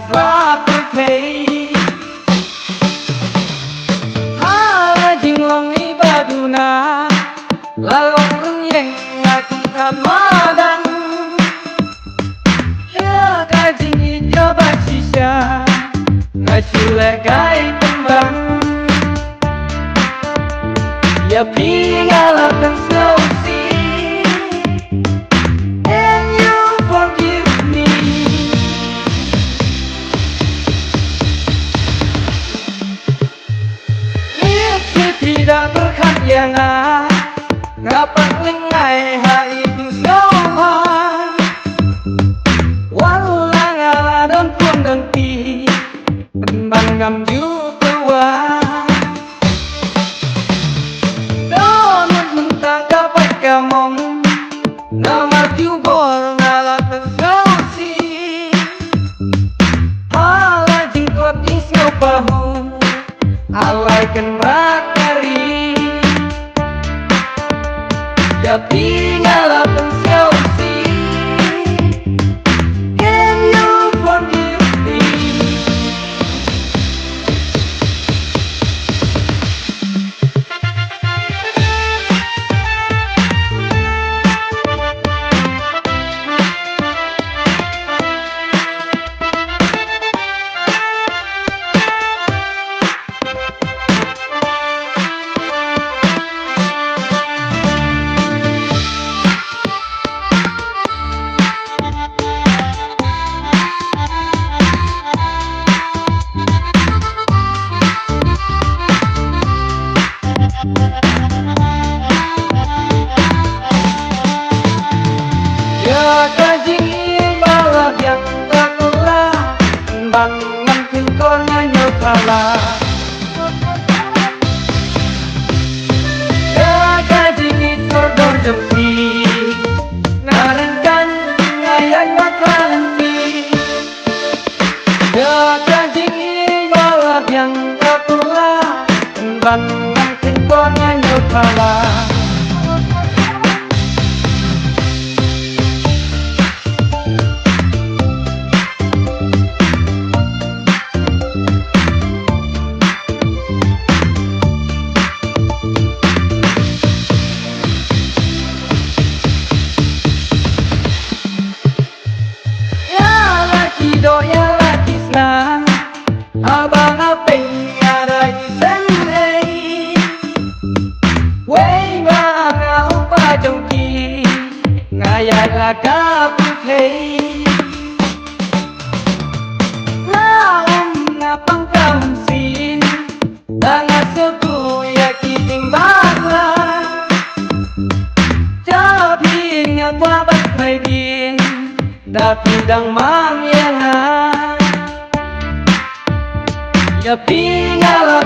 xóa tôi thấy hala jing long ibaduna lalong yang aku ramadan ya kajing hijau basisya ngasilakai tembang ya pingalakan sausi and you forgive me. Misi tidak berkhayal ngapak lengai hai tinggalkan walang ala dan pun nanti tembang ngam juga don mentang kapai kamong nama tiubol ngala tersausi hala jingkot isngau bahu alaikan materi tapi ngala tersausi can you forgive me. Ya kajing ibalah yang tak telah tembang ngantin kornya nyokala ya kajing itordor jempi ngarenkan ngayang makalanti ya kajing ibalah yang tak telah tembang ngantin kornya nyokala ya lagi senang abang apeng ada di sana wey bang apa jongki ngayat lagap hey laom ngapang kamunsin dangat sebu ya kiting bangla tapi ingat wabat maidin tapi dang mang yang ya pingala